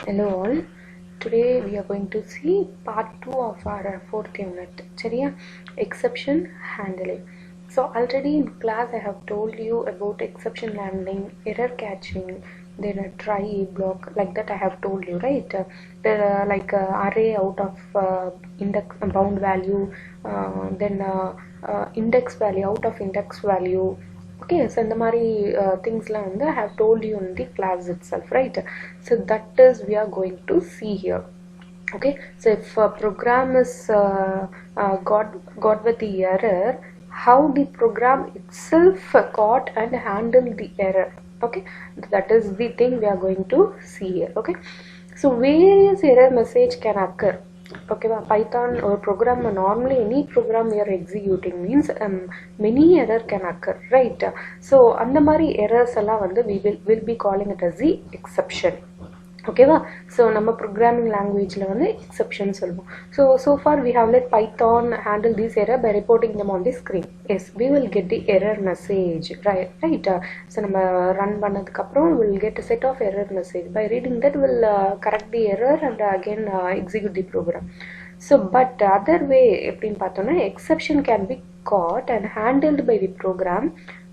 Hello all. Today we are going to see part 2 of our fourth unit. Chariya, exception handling. So already in class I have told you about exception handling, error catching, then a try block, like that I have told you, right? There are like array out of index bound value, then index value out of index value. Okay, so in the mari things la I have told you in the class itself, right? So that is we are going to see here. Okay, so if a program is got with the error, how the program itself caught and handled the error. Okay, that is the thing we are going to see here. Okay, so various error message can occur. Okay, Python or program, normally any program we are executing means many error can occur, right? So அந்த மாதிரி errors எல்லாம் வந்து we will be calling it as the exception. Okay, so நம்ம programming language la வந்து exception சொல்லுவோம். So far we have let Python handle this error by reporting them on the screen. Yes, we will get the error message, right? So நம்ம run பண்ணதுக்கு அப்புறம் we will get a set of error message. By reading that we will correct the error and again execute the program. So but other way எப்படின்னு பார்த்தோம்னா exception can be caught and handled by the program.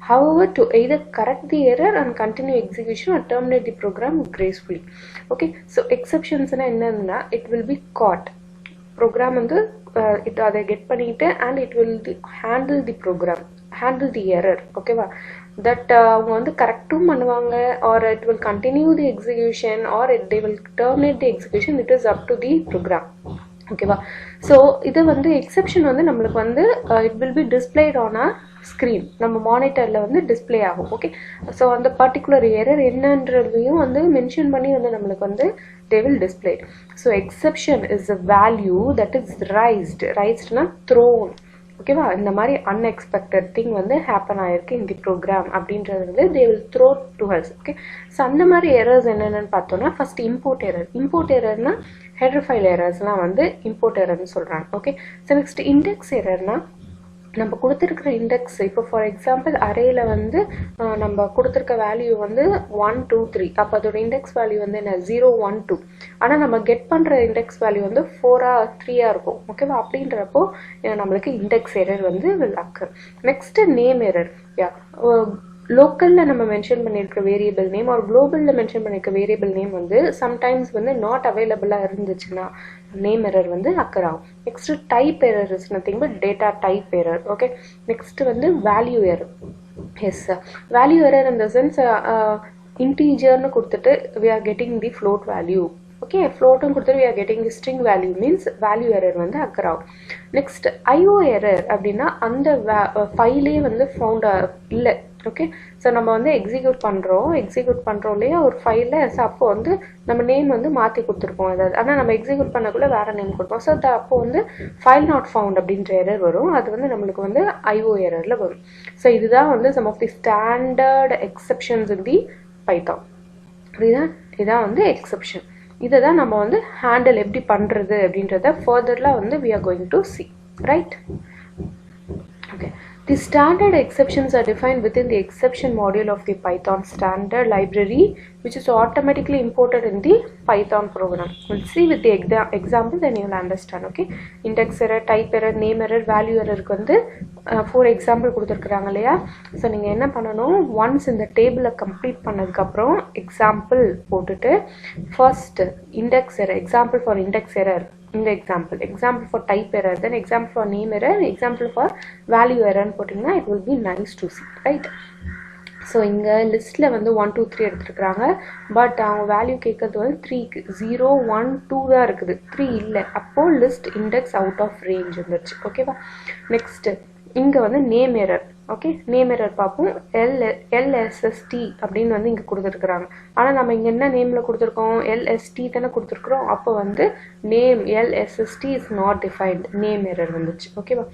However, to either correct the error and continue execution or terminate the program gracefully. Okay, so exceptions enna it will be caught. Program வந்து it அதை get பண்ணிட்டு and it will handle the program, handle the error. Okay வா, that அவங்க வந்து கரெக்டும் பண்ணுவாங்க or it will continue the execution or they will terminate the execution. It is up to the program. ஓகேவா, so இது வந்து exception வந்து நம்மளுக்கு வந்து it will be displayed on a screen, நம்ம மானிட்டரில் வந்து டிஸ்பிளே ஆகும். ஓகே, ஸோ அந்த பர்டிகுலர் எரர் என்னன்றதையும் வந்து மென்ஷன் பண்ணி வந்து நம்மளுக்கு வந்து they will display. So exception is a value that is raised-னா thrown. ஓகேவா, இந்த மாதிரி அன்எக்ஸ்பெக்டட் திங் வந்து ஹேப்பன் ஆயிருக்கு இந்த ப்ரோக்ராம் அப்படின்றது வந்து they will throw to has. Okay, so அந்த மாதிரி எரர்ஸ் என்னென்னு பார்த்தோம்னா ஃபர்ஸ்ட் இம்போர்ட் எரர்னா ஹெடர் ஃபைல் எரர்ஸ்லாம் வந்து இம்போர்ட் எரர்னு சொல்கிறாங்க. ஓகே, ஸோ நெக்ஸ்ட் இண்டெக்ஸ் எரர்னா நம்ம கொடுத்துருக்கிற இண்டெக்ஸ், இப்போ ஃபார் எக்ஸாம்பிள் அரேயில் வந்து நம்ம கொடுத்துருக்க வேல்யூ வந்து 1 2 3, அப்போ அதோட இண்டெக்ஸ் வேல்யூ வந்து என்ன 0 1 2, ஆனால் நம்ம கெட் பண்ணுற இண்டெக்ஸ் வேல்யூ வந்து 4 3 இருக்கும். ஓகேவா, அப்படின்றப்போ நம்மளுக்கு இண்டெக்ஸ் எரர் வந்து will occur. Next name error. லோக்கலில் நம்ம மென்ஷன் பண்ணியிருக்க வேரியபிள் நேம் ஒரு குளோபலில் மென்ஷன் பண்ணியிருக்க வேரியபிள் நேம் வந்து சம்டைம்ஸ் வந்து நாட் அவைலபிளாக இருந்துச்சுன்னா நேம் எரர் வந்து அக்கர் ஆகும். Next type error is nothing but data type error. Okay, next வந்து value error. Yes, value error in the sense இன்டீஜர்னு கொடுத்துட்டு we are getting the float value. Okay, ஃப்ளோட்டும் கொடுத்துட்டு we are getting the string value means value error வந்து occur ஆகும். Next IO error அப்படின்னா அந்த ஃபைலே வந்து ஃபவுண்ட் இல்லை. ஓகே, ஸோ நம்ம வந்து எக்ஸிக்யூட் பண்ணுறோம் இல்லையா ஒரு ஃபைலில். ஸோ அப்போ வந்து நம்ம நேம் வந்து மாற்றி கொடுத்துருப்போம் ஏதாவது, ஆனால் நம்ம எக்ஸிக்யூட் பண்ணக்குள்ளே வேறு நேம் கொடுப்போம். ஸோ அப்போ வந்து ஃபைல் நாட் ஃபவுண்ட் அப்படின்ற எரர் வரும். அது வந்து நம்மளுக்கு வந்து ஐஓ எரரில் வரும். ஸோ இதுதான் வந்து some of the standard exceptions in the Python. இதுதான் வந்து எக்ஸெப்ஷன். இதை தான் நம்ம வந்து ஹேண்டில் எப்படி பண்ணுறது அப்படின்றத ஃபர்தரில் வந்து we are going to see, right? Okay. The standard exceptions are defined within the exception module of the Python standard library, which is automatically imported in the Python program. We'll see with the example, then you will understand. Okay, index error, type error, name error, value error க்கு வந்து for example கொடுத்துருக்குறாங்க இல்லையா. So நீங்கள் என்ன பண்ணணும், once இந்த டேபிளை complete பண்ணதுக்கப்புறம் எக்ஸாம்பிள் போட்டுட்டு first index error, example for index error இந்த example for type error, then example for name error, example for value error போட்டிங்கன்னா it will be nice to see, right? So இங்கே லிஸ்ட்டில் வந்து 1 2 3 எடுத்துருக்குறாங்க. But அவங்க value கேட்கறது வந்து 3 0 1 2 தான் இருக்குது, 3 இல்லை. அப்போது list index out of range இருந்துச்சு. ஓகேவா, நெக்ஸ்ட்டு இங்கே வந்து name error. Okay, name error பார்ப்போம். LSST அப்படின்னு வந்து இங்கே கொடுத்துருக்குறாங்க. ஆனால் நம்ம இங்கே என்ன நேமில் கொடுத்துருக்கோம், LST தானே கொடுத்துருக்குறோம். அப்போ வந்து name LSST is not defined, name error வந்துச்சு. ஓகேவா,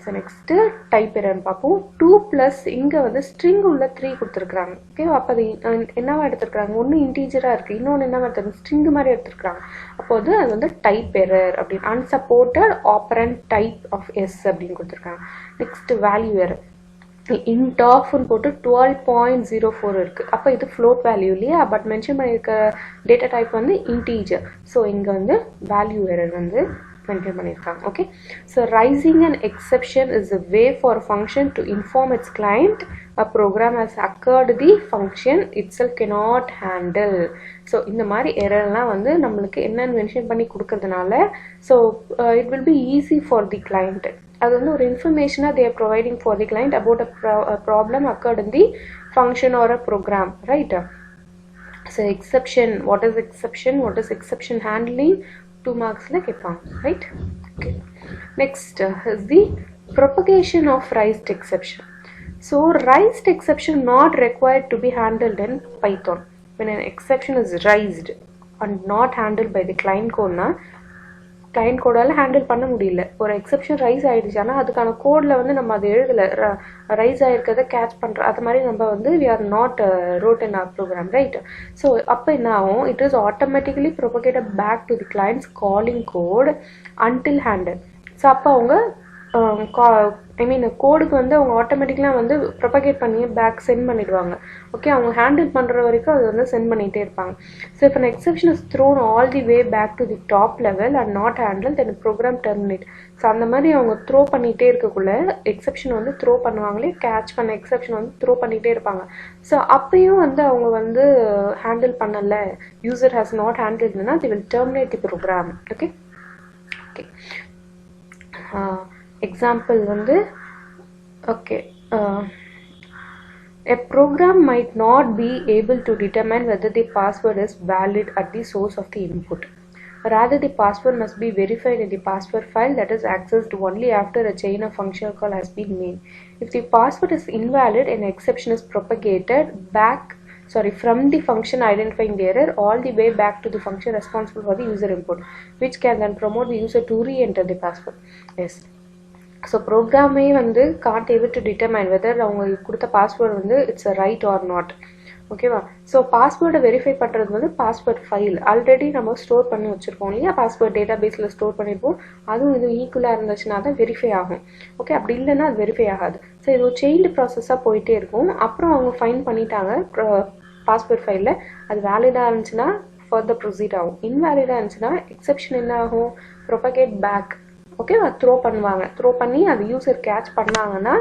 ஸோ நெக்ஸ்ட்டு டைப் எரர்னு பார்ப்போம். 2+ இங்கே வந்து ஸ்ட்ரிங் உள்ள 3 கொடுத்துருக்குறாங்க. ஓகேவா, அப்போ அது என்னவா எடுத்துருக்குறாங்க, ஒன்று இன்டீஜராக இருக்குது, இன்னொன்று என்னவா எடுத்துருக்கு ஸ்ட்ரிங் மாதிரி எடுத்துருக்குறாங்க. அப்போது அது வந்து டைப் எரர் அப்படின்னு unsupported operand type of S அப்படின்னு கொடுத்துருக்காங்க. Next value error. int of போட்டு 12.04 இருக்கு. அப்ப இது float value இல்லையா, பட் மென்ஷன் பண்ணிருக்க டேட்டா டைப் வந்து integer. ஸோ இங்க வந்து வேல்யூ எரர் வந்து மென்ஷன் பண்ணிருக்காங்க. Okay, so raising an exception is a way for a function to inform its client a program has occurred the function itself cannot handle. So இந்த மாதிரி எரர்லாம் வந்து நம்மளுக்கு என்னன்னு மென்ஷன் பண்ணி கொடுக்கறதுனால so it will be easy for the client. அது வந்து ஒரு இன்ஃபர்மேஷனா they are providing for the client about a problem occurred in the function or a program, right? So exception, what is exception handling? 2 marks la kepang, right? Okay, next is the propagation of raised exception. So raised exception not required to be handled in Python. When an exception is raised and not handled by the client code na, client கோடால handle பண்ண முடியல. ஒரு exception rice ஆயிடுச்சுன்னா அதுக்கான கோட்ல வந்து நம்ம அதை எழுதல, ரைஸ் ஆயிருக்கிறத கேட்ச் பண்ற அது மாதிரி நம்ம வந்து we are not wrote in our program, right? So அப்ப என்ன ஆகும், it is automatically propagated back to the client's calling code until handled. So அப்போ அவங்க கோடுக்கு வந்து அவங்க ஆட்டோமேட்டிக்கலாக வந்து ப்ரொபகேட் பண்ணி பேக் சென்ட் பண்ணிடுவாங்க. ஓகே, அவங்க ஹேண்டில் பண்ணுற வரைக்கும் அது வந்து சென்ட் பண்ணிகிட்டே இருப்பாங்க. ஸோ இப்போ an exception is thrown all the way back to the top level and not handled, then program terminate. So அந்த மாதிரி அவங்க த்ரோ பண்ணிகிட்டே இருக்கக்குள்ள எக்ஸெப்ஷன் வந்து த்ரோ பண்ணுவாங்களே, கேட்ச் பண்ண எக்ஸெப்ஷன் வந்து த்ரோ பண்ணிகிட்டே இருப்பாங்க. ஸோ அப்பயும் வந்து அவங்க வந்து ஹேண்டில் பண்ணலை, யூசர் ஹேஸ் நாட் ஹேண்டில்னா they will terminate the program. Okay okay, example வந்து okay, a program might not be able to determine whether the password is valid at the source of the input. Rather, the password must be verified in the password file that is accessed only after a chain of function call has been made. If the password is invalid, an exception is propagated from the function identifying the error all the way back to the function responsible for the user input, which can then promote the user to re-enter the password. Yes. So program வந்து can't able to determine whether அவங்க கொடுத்த password வந்து it's right or not. ஓகேவா? So பாஸ்வேர்டை verify பண்ணுறது வந்து password file already நம்ம store பண்ணி வச்சுருப்போம் இல்லையா, பாஸ்வேர்ட் டேட்டா பேஸில் ஸ்டோர் பண்ணியிருப்போம். அதுவும் இது ஈக்குவலாக இருந்துச்சுன்னா தான் வெரிஃபை ஆகும். ஓகே, அப்படி இல்லைன்னா அது வெரிஃபை ஆகாது. ஸோ இது ஒரு செயின்டு ப்ராசஸாக போயிட்டே இருக்கும். அப்புறம் அவங்க ஃபைன் பண்ணிட்டாங்க பாஸ்வேர்ட் ஃபைலில், அது வேலிடாக இருந்துச்சுன்னா ஃபர்தர் ப்ரொசீட் ஆகும். இன்வேலிடாக இருந்துச்சுன்னா எக்ஸெப்ஷன் என்ன ஆகும், ப்ரொபகேட் பேக். ஓகேவா, த்ரோ பண்ணுவாங்க. த்ரோ பண்ணி அது யூசர் கேட்ச் பண்ணாங்கன்னா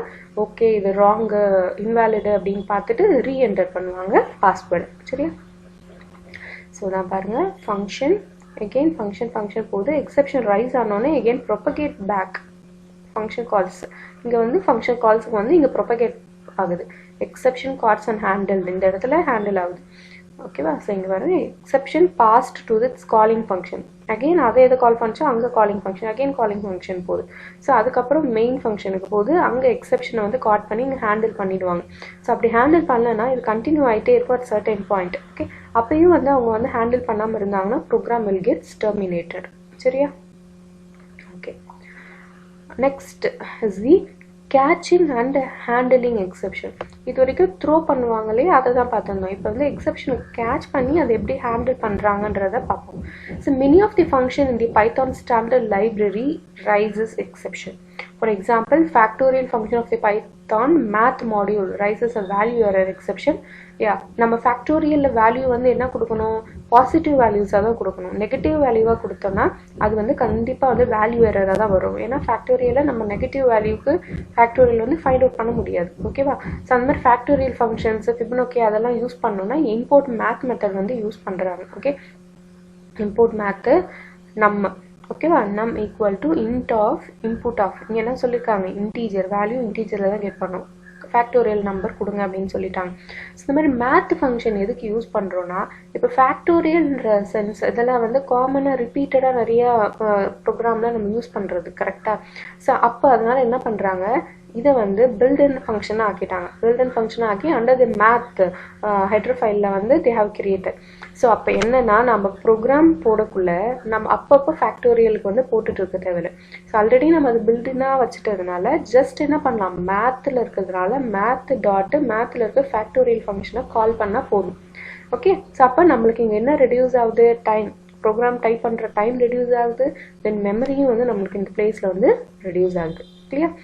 ஓகே இது ராங்கு இன்வேலிடு அப்படின்னு பார்த்துட்டு ரீஎன்டர் பண்ணுவாங்க பாஸ்வேர்டு. சரியா? ஸோ நான் பாருங்கள், ஃபங்க்ஷன் எகெயின் ஃபங்க்ஷன் போகுது. எக்ஸெப்ஷன் ரைஸ் ஆனோடனே again propagate back function calls. இங்கே வந்து ஃபங்க்ஷன் கால்ஸுக்கு வந்து இங்கே ப்ரொபகேட் ஆகுது. எக்ஸெப்ஷன் கால்ஸ் அண்ட் ஹேண்டில் இந்த இடத்துல ஹேண்டில் ஆகுது. ஓகேவா? ஸோ இங்கே பாருங்க, exception passed to its calling function. Again அதை எதை கால் பண்ணிச்சோ அங்கே calling function, again calling function போகுது. ஸோ அதுக்கப்புறம் மெயின் ஃபங்க்ஷனுக்கு போகுது, அங்கே எக்ஸெப்ஷனை வந்து காட் பண்ணி இங்கே ஹேண்டில் பண்ணிடுவாங்க. ஸோ அப்படி ஹேண்டில் பண்ணலன்னா இது கண்டினியூ ஆகிட்டே இருக்கும் அட் சர்டன் பாயிண்ட். ஓகே, அப்பயும் வந்து அவங்க வந்து ஹேண்டில் பண்ணாமல் இருந்தாங்கன்னா ப்ரோக்ராம் வில் கெட்ஸ் டெர்மினேட்டட். சரியா? Okay, next is the catching and handling exception. இது வரைக்கும் த்ரோ பண்ணுவாங்களே அதை தான் பார்த்துருந்தோம். இப்போ வந்து எக்ஸெப்ஷனை கேட்ச் பண்ணி அதை எப்படி ஹேண்டில் பண்ணுறாங்கன்றத பார்ப்போம். So many of the function in the Python standard library raises exception. For example, factorial function of the Python math module raises a value error exception. Yeah, நம்ம factorial value வந்து என்ன கொடுக்கணும், positive வேல்யூஸாக தான் கொடுக்கணும். Negative வேல்யூவாக கொடுத்தோம்னா அது வந்து கண்டிப்பாக வந்து வேல்யூ எரராக தான் வரும். ஏன்னா ஃபேக்டோரியலில் நம்ம நெகட்டிவ் வேல்யூக்கு ஃபேக்டோரியல் வந்து ஃபைண்ட் அவுட் பண்ண முடியாது. ஓகேவா? ஸோ அந்த மாதிரி ஃபேக்டோரியல் ஃபங்க்ஷன்ஸ் ஃபிபனோக்கி அதெல்லாம் யூஸ் பண்ணோம்னா இம்போர்ட் மேத் மெத்தட் வந்து யூஸ் பண்ணுறாங்க. ஓகே, இம்போர்ட் மேத்து நம்ம ஓகேவா, num equal to int of input of. இங்கே என்ன சொல்லியிருக்காங்க, இன்டீஜர் வேல்யூ இன்டீஜரில் தான் கெட் பண்ணணும், ஃபேக்டோரியல் நம்பர் கொடுங்க அப்படின்னு சொல்லிட்டாங்க. ஸோ இந்த மாதிரி மேத் ஃபங்க்ஷன் எதுக்கு யூஸ் பண்ணுறோன்னா, இப்போ ஃபேக்டோரியல்ன்ற சென்ஸ் இதெல்லாம் வந்து காமனாக ரிப்பீட்டடாக நிறையா ப்ரோக்ராம்லாம் நம்ம யூஸ் பண்ணுறது கரெக்டாக. ஸோ அப்போ அதனால் என்ன பண்ணுறாங்க, இதை வந்து பில்ட்-இன் ஃபங்க்ஷனாக ஆக்கிட்டாங்க. பில்ட்-இன் ஃபங்க்ஷனாக ஆக்கி அண்டர் தி மேத் ஹெடர் ஃபைலில் வந்து தே ஹவ் கிரியேட்டட். ஸோ அப்போ என்னன்னா நம்ம ப்ரோக்ராம் போடக்குள்ள நம்ம அப்பப்போ ஃபேக்டோரியலுக்கு வந்து போட்டுட்டு இருக்க தேவையில்லை. ஸோ ஆல்ரெடி நம்ம அது பில்டினாக வச்சுட்டதுனால ஜஸ்ட் என்ன பண்ணலாம், மேத்தில் இருக்கிறதுனால மேத்தில் இருக்க ஃபேக்டோரியல் ஃபங்க்ஷனை கால் பண்ணால் போதும். ஓகே, ஸோ அப்போ நம்மளுக்கு இங்கே என்ன ரெடியூஸ் ஆகுது, டைம், ப்ரோக்ராம் டைப் பண்ணுற டைம் ரெடியூஸ் ஆகுது, தென் மெமரியும் வந்து நம்மளுக்கு இந்த பிளேஸில் வந்து ரெடியூஸ் ஆகுது. Clear?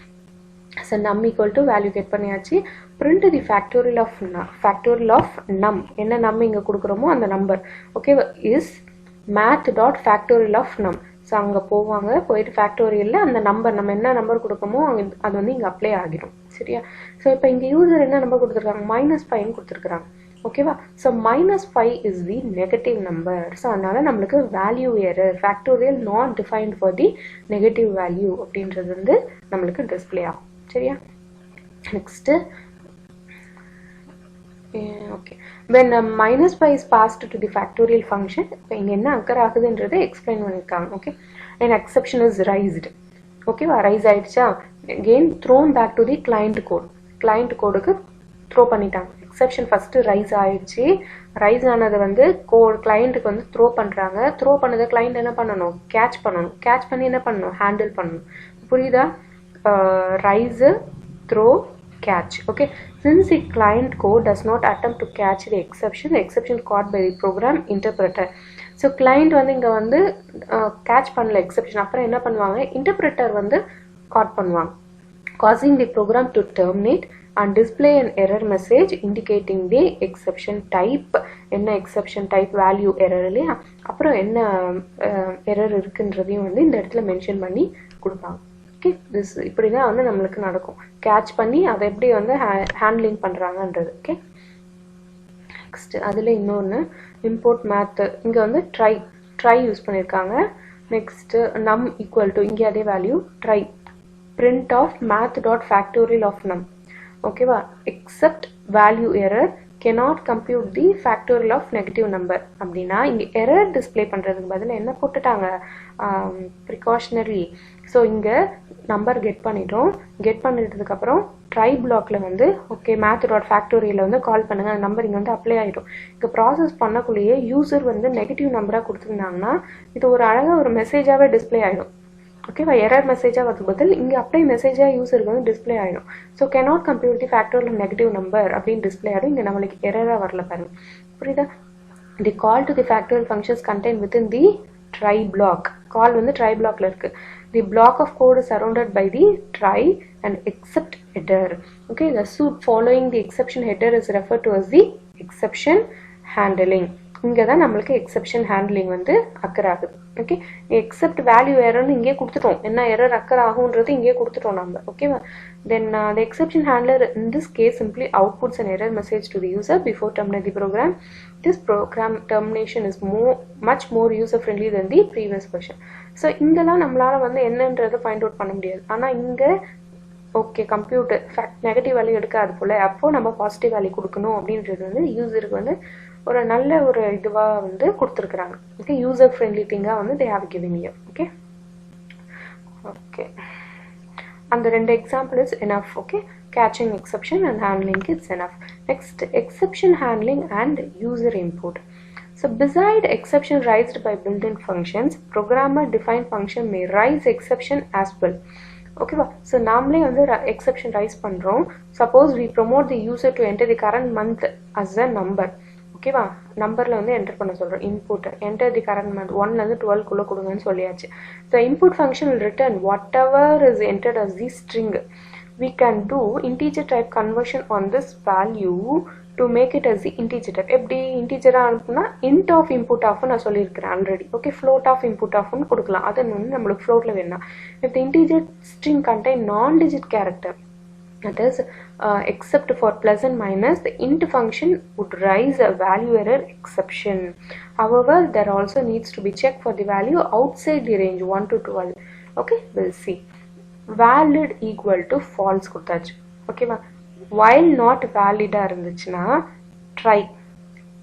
So num equal to value get பண்ணியாச்சு. Print the factorial of num. என்ன num இங்க கொடுக்கிறோமோ அந்த number okay is math dot factorial of num. So அங்கே போவாங்க, போயிட்டு ஃபேக்டோரியலில் அந்த நம்பர் நம்ம என்ன நம்பர் கொடுக்கமோ அது வந்து இங்கே அப்ளை ஆகிடும். சரியா? ஸோ இப்போ இங்கே யூசர் என்ன நம்பர் கொடுத்துருக்காங்க, -5 கொடுத்துருக்குறாங்க. ஓகேவா? So -5 is the negative number. So அதனால நம்மளுக்கு value error, factorial not defined for the negative value அப்படின்றது வந்து நம்மளுக்கு டிஸ்பிளே ஆகும். சரியா? Next okay, when -5 is passed to the factorial function, இப்போ இங்கே என்ன அக்கர் ஆகுதுன்றதை எக்ஸ்பிளைன் பண்ணியிருக்காங்க. Okay, an exception is raised. ஓகேவா? ரைஸ் ஆயிடுச்சா, again thrown back to the client code. client கோடுக்கு த்ரோ பண்ணிட்டாங்க. எக்ஸப்ஷன் ஃபஸ்ட்டு ரைஸ் ஆயிடுச்சு. ரைஸ் ஆனது வந்து கிளைண்ட்டுக்கு வந்து த்ரோ பண்ணுறாங்க. த்ரோ பண்ணதை கிளைண்ட் என்ன பண்ணணும், கேட்ச் பண்ணணும். கேட்ச் பண்ணி என்ன பண்ணணும், ஹேண்டில் பண்ணணும். புரியுதா? Rice, throw, catch. Okay, since the client code does not attempt to catch the exception caught by the program interpreter. So client வந்து இங்க வந்து catch பண்ணல exception, அப்புறம் என்ன பண்ணுவாங்க, interpreter வந்து caught பண்ணுவாங்க, causing the program to terminate and display an error message indicating the exception type. என்ன exception type, value error இல்லையா, அப்புறம் என்ன error இருக்குன்றதையும் வந்து இந்த இடத்துல மென்ஷன் பண்ணி கொடுப்பாங்க. ஓகே, திஸ் இப்படி தான் வந்து நம்மளுக்கு நடக்கும். கேட்ச் பண்ணி அதை எப்படி வந்து ஹேண்ட்லிங் பண்ணுறாங்கன்றது. ஓகே, நெக்ஸ்ட் அதில் இன்னொன்று இம்போர்ட் மேத்து. இங்கே வந்து ட்ரை யூஸ் பண்ணியிருக்காங்க. நெக்ஸ்ட்டு நம் ஈக்குவல் டு, இங்கே அதே value try, print of math dot factorial of num. ஓகேவா? Except value error cannot compute the factorial of negative number. அப்படின்னா இங்கே எரர் டிஸ்பிளே பண்ணுறதுக்கு பதில் என்ன போட்டுட்டாங்க, ப்ரிகாஷனரி. ஸோ இங்கே நம்பர் கெட் பண்ணிட்டோம். கெட் பண்ணிட்டதுக்கப்புறம் ட்ரை பிளாக்ல வந்து ஓகே மேத் டாட் ஃபேக்டோரியலில் வந்து கால் பண்ணுங்க, அந்த நம்பர் இங்கே வந்து அப்ளை ஆகிடும். இங்கே ப்ராசஸ் பண்ணக்குள்ளேயே யூசர் வந்து நெகட்டிவ் நம்பராக கொடுத்துருந்தாங்கன்னா இது ஒரு அழகாக ஒரு மெசேஜாகவே டிஸ்பிளே ஆகிடும். ஓகேவா? எரர் மெசேஜாக வரது பதில் இங்கே அப்ளை மெசேஜாக யூசருக்கு வந்து டிஸ்பிளே ஆகிடும். So cannot compute the factorial negative number அப்படின்னு டிஸ்பிளே ஆகிடும். இங்கே நம்மளுக்கு எரராக வரல பாருங்க. புரியுதா? The call to the factorial functions contain within the try block. Call வந்து ட்ரை பிளாக்ல இருக்கு. The block of code is surrounded by the try and except header. Okay, the suit following the exception header is referred to as the exception handling. இங்கே தான் நம்மளுக்கு exception handling வந்து occur ஆகுது. Okay, accept value எரர்னு இங்கே கொடுத்துட்டோம், என்ன error occur ஆகுன்றது இங்கே கொடுத்துட்டோம் நம்ம. ஓகேவா? தென் the exception handler in this case simply outputs an error message to the user before terminating the program. This program termination is much more user friendly than the previous version. So இங்கெல்லாம் நம்மளால வந்து என்னன்றதை find out பண்ண முடியாது. ஆனால் இங்கே okay computer negative value எடுக்காது போல், அப்போது நம்ம பாசிட்டிவ் வேல்யூ கொடுக்கணும் அப்படின்றது வந்து யூசருக்கு வந்து ஒரு நல்ல ஒரு இதுவாக வந்து கொடுத்துருக்குறாங்க. ஓகே, யூசர் ஃப்ரெண்ட்லி திங்காக வந்து they have given you. Okay okay, அந்த ரெண்டு example is enough. Okay, catching exception and handling it's enough. Next, exception handling and user input. So beside exception raised by built-in functions, programmer defined function may raise exception as well. ஓகேவா? So நாமளே வந்து exception raise பண்ணுறோம். Suppose we promote the user to enter the current month as a number. ஓகேவா? நம்பரில் வந்து enter பண்ண சொல்கிறோம். Input enter the current month 1லேருந்து 12க்குள்ளே கொடுங்கன்னு சொல்லியாச்சு. So input function will return whatever is entered as the string. We can do integer type conversion on this value to make it as the integer type. எப்படி இன்டீஜரா அனுப்புனா int of input of நான் சொல்லியிருக்கிறேன் already. Okay, float of input of கொடுக்கலாம். அது வந்து நம்மளுக்கு floatல வேணா. If the integer string contain non-digit character, that is except for plus and minus, the int function would raise a value error exception. However, there also needs to be checked for the value outside the range 1 to 12. Okay, we'll see. Valid equal to false கொடுத்தாச்சு. ஓகேவா? while not valid-ஆ இருந்துச்சுன்னா try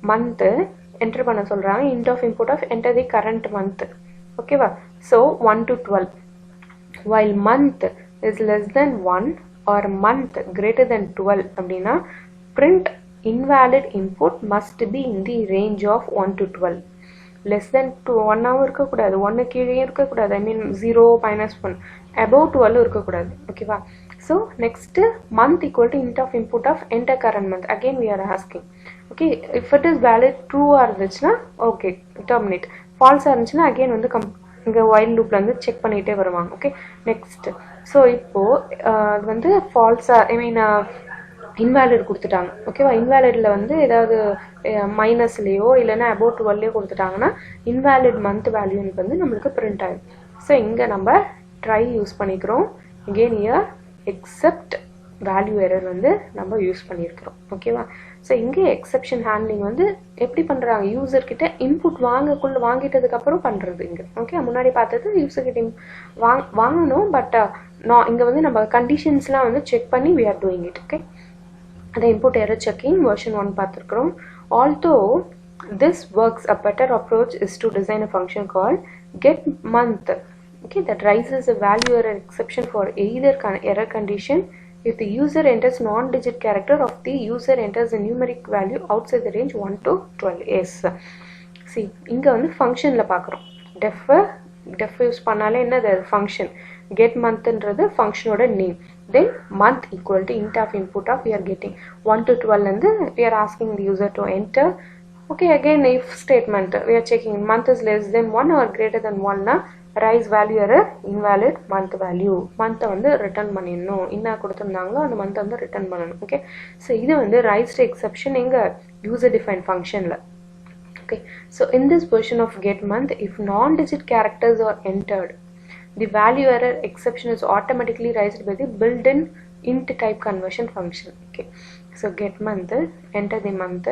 month enter பண்ண சொல்கிறாங்க. int of input of enter the current month. ஓகேவா? so 1 to 12. while month is less than 1 or month greater than 12 அப்படின்னா print invalid input must be in the range of 1 to 12. less than 1 hour இருக்கக்கூடாது, 1 கீழே இருக்கக்கூடாது. ஐ மீன் 0 -1 above 12 இருக்கக்கூடாது. ஓகேவா? So next month equal to int of input of enter current month. again we are asking. Okay, if it is valid ட்ரூவாக இருந்துச்சுன்னா okay terminate, ஃபால்ஸாக இருந்துச்சுன்னா again வந்து இங்கே while loopல வந்து செக் பண்ணிகிட்டே வருவாங்க. Okay, next. ஸோ இப்போது அது வந்து ஃபால்ஸாக இன்வேலிட் கொடுத்துட்டாங்க. ஓகேவா, இன்வேலிடில் வந்து ஏதாவது மைனஸ்லேயோ இல்லைன்னா அபவுட் 12லேயோ கொடுத்துட்டாங்கன்னா இன்வேலிட் மந்த் வேல்யூன்னு வந்து நம்மளுக்கு பிரிண்ட் ஆகிடும். ஸோ இங்கே நம்ம ட்ரை யூஸ் பண்ணிக்கிறோம். Again year accept value error வந்து நம்ம யூஸ் பண்ணியிருக்கிறோம். ஓகேவா, ஸோ இங்கே எக்ஸப்ஷன் ஹேண்ட்லிங் வந்து எப்படி பண்ணுறாங்க, யூசர்கிட்ட இன்புட் வாங்கிட்டதுக்கப்புறம் பண்ணுறது இங்கே. ஓகே, முன்னாடி பார்த்தது யூசர்கிட்ட வாங்கணும், பட் நான் இங்கே வந்து நம்ம கண்டிஷன்ஸ்லாம் வந்து செக் பண்ணி we are doing it. Okay, the input error checking version 1 பார்த்துருக்குறோம். Although this works, a better approach is to design a function called getMonth, okay, that raises a value error exception for either error condition if the user enters non-digit character of the user enters a numeric value outside the range 1 to 12. Yes, see இங்கே வந்து ஃபங்க்ஷனில் பார்க்குறோம். def use பண்ணாலே என்னது function. getMonthன்றது ஃபங்க்ஷனோட name. Then month equal to int of input of we are getting 1 to 12 and we are asking the user to enter. Okay, again if statement we are checking month is less than 1 or greater than 1 na rise value error invalid month value. month வந்து return பண்ணிடணும். என்ன கொடுத்துருந்தாங்களோ அந்த month வந்து return பண்ணணும். Okay, so இது வந்து raised exception எங்க user defined functionல. Okay, so in this version of getMonth, if non-digit characters are entered, the value error exception is automatically raised by the built-in int type conversion function. Okay, so getMonth, enter the month.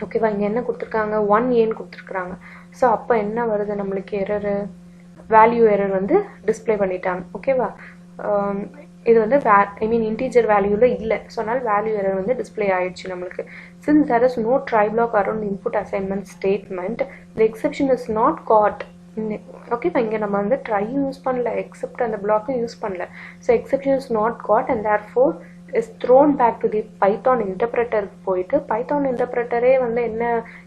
ஓகேவா, இங்கே என்ன கொடுத்துருக்காங்க 1A கொடுத்துருக்குறாங்க. So அப்போ என்ன வருது நம்மளுக்கு error, value error வந்து டிஸ்பிளே பண்ணிட்டாங்க. ஓகேவா, இது வந்து இன்டீஜர் வேல்யூவில் இல்லை, ஸோ அதனால் வேல்யூ எரர் வந்து டிஸ்பிளே ஆயிடுச்சு நம்மளுக்கு. since there is no try block around the input assignment statement, the exception is not caught. ஓகேவா, இங்கே நம்ம வந்து ட்ரையும் யூஸ் பண்ணல, எக்ஸப்ட் அந்த பிளாக்கும் யூஸ் பண்ணல. So exception is not caught and therefore is thrown back to the Python interpreter போயிட்டு Python interpreterே வந்து என்ன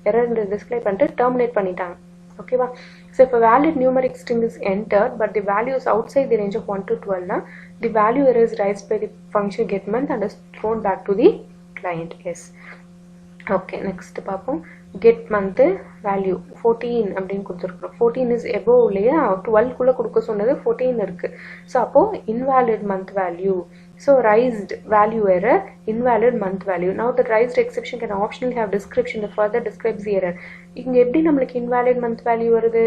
எரர் டிஸ்பிளே பண்ணிட்டு டெர்மினேட் பண்ணிட்டாங்க. ஓகேவா, ஸோ இப்போ valid numeric string is entered but the value is outside the range of 1 to 12 na the value error is raised by the function getMonth and is thrown back to the client. Yes, okay, next பார்ப்போம். getMonth value 14 அப்படின்னு கொடுத்துருக்குறோம். 14 is above இல்லையா, 12குள்ளே கொடுக்க சொன்னது 14 இருக்குது. So அப்போது invalid month value. So raised value error, invalid month value. Now the raised exception can optionally have description that further describes the error. இங்கே எப்படி நம்மளுக்கு invalid month value வருது,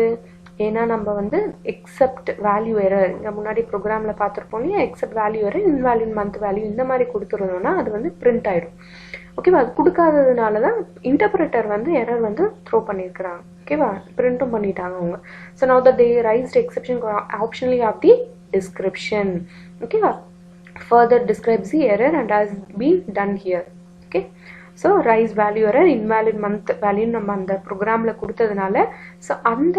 ஏன்னா நம்ம வந்து except value error இங்கே முன்னாடி ப்ரோக்ராமில் பார்த்துருப்போம் இல்லையா, except value error, invalid month value இந்த மாதிரி கொடுத்துருந்தோம்னா அது வந்து பிரிண்ட் ஆகிடும். ஓகேவா, அது கொடுக்காததுனால தான் இன்டர்பிரட்டர் வந்து எரர் வந்து த்ரோ பண்ணியிருக்கிறாங்க. ஓகேவா, பிரிண்ட்டும் பண்ணிட்டாங்க அவங்க. So now that they raised exception optionally have the description. ஓகேவா, further describes the error and has been done here. Okay, so rise value error, invalid month value நம்ம அந்த ப்ரோக்ராமில் கொடுத்ததுனால ஸோ அந்த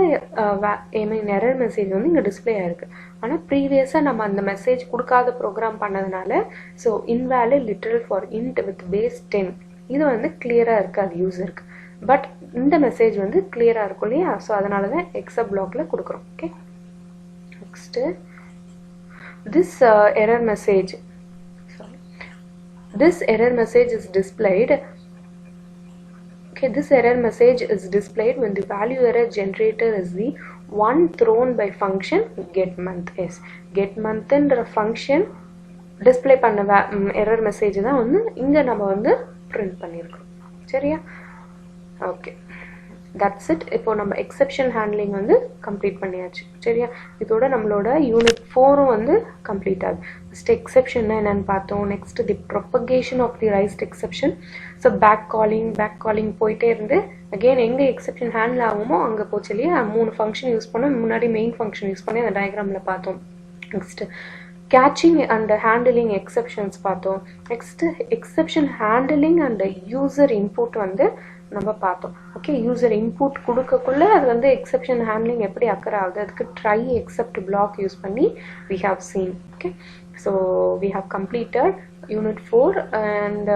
எரர் மெசேஜ் வந்து இங்கே டிஸ்பிளே ஆயிருக்கு. ஆனால் ப்ரீவியஸாக நம்ம அந்த மெசேஜ் கொடுக்காத ப்ரோக்ராம் பண்ணதுனால so invalid literal for int with base 10 இது வந்து கிளியராக இருக்குது அது யூஸருக்கு. பட் இந்த மெசேஜ் வந்து கிளியராக இருக்கும் இல்லையா, ஸோ அதனால தான் எக்ஸப்ட் பிளாக்ல கொடுக்குறோம். Okay, next this error message is displayed. Okay, this error message is displayed when the value error generator is the one thrown by function getMonth. Yes, getMonth என்ற function display பண்ண error message தான் வந்து இங்கே நம்ம வந்து print பண்ணியிருக்கோம். சரியா, okay, that's it. இப்போ நம்ம எக்ஸப்ஷன் ஹேண்ட்லிங் வந்து கம்ப்ளீட் பண்ணியாச்சு. சரியா, இதோட நம்மளோட யூனிட் 4 வந்து கம்ப்ளீட் ஆகுது. ஃபஸ்ட் எக்ஸப்ஷன்னா என்னன்னு பார்த்தோம். Next the propagation of the raised exception. So back calling போயிட்டே இருந்து அகெயின் எங்கே எக்ஸப்ஷன் ஹேண்டில் ஆகுமோ அங்கே போச்சு இல்லையா, 3 ஃபங்க்ஷன் யூஸ் பண்ணோம். முன்னாடி மெயின் ஃபங்க்ஷன் யூஸ் பண்ணி அந்த டயக்ராமில் பார்த்தோம். Next catching and handling exceptions பார்த்தோம். Next exception handling and user input வந்து நம்ம பார்த்தோம். ஓகே, யூசர் இன்புட் கொடுக்கக்குள்ள அது வந்து எக்ஸப்ஷன் ஹேண்ட்லிங் எப்படி அக்கர் ஆகுது, அதுக்கு ட்ரை எக்ஸப்ட் பிளாக் யூஸ் பண்ணி we have seen. Okay, so we have completed unit 4 and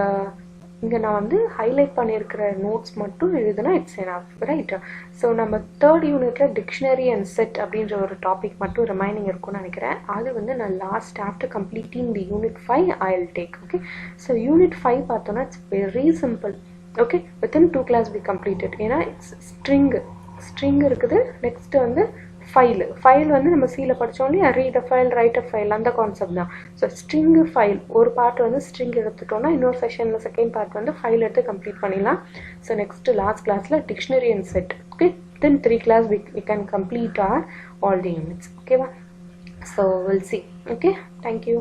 இங்கே நான் வந்து ஹைலைட் பண்ணியிருக்கிற நோட்ஸ் மட்டும் எழுதுனா இட்ஸ் எனஃப், ரைட்? ஸோ நம்ம 3rd யூனிட்ல டிக்ஷனரி அண்ட் செட் அப்படின்ற ஒரு டாபிக் மட்டும் ரிமைனிங் இருக்கும்னு நினைக்கிறேன். அது வந்து நான் last after completing the unit 5 I will take. Okay, so unit 5 பார்த்தோன்னா it's very simple. Okay, within 2 class we completed. ஏன்னா இட்ஸ் ஸ்ட்ரிங் இருக்குது, நெக்ஸ்ட் வந்து ஃபைல் வந்து நம்ம சீல படித்தோம் இல்லையா, read a file right a file அந்த கான்செப்ட் தான். ஸோ ஸ்ட்ரிங்கு ஃபைல் ஒரு பார்ட் வந்து ஸ்ட்ரிங் எடுத்துட்டோம்னா இன்னொரு செஷனில் செகண்ட் பார்ட் வந்து ஃபைல் எடுத்து கம்ப்ளீட் பண்ணிடலாம். ஸோ நெக்ஸ்ட் லாஸ்ட் கிளாஸில் dictionary and set. Okay, then 3 class we can complete our all the units. Okay, so we'll see. Okay, thank you.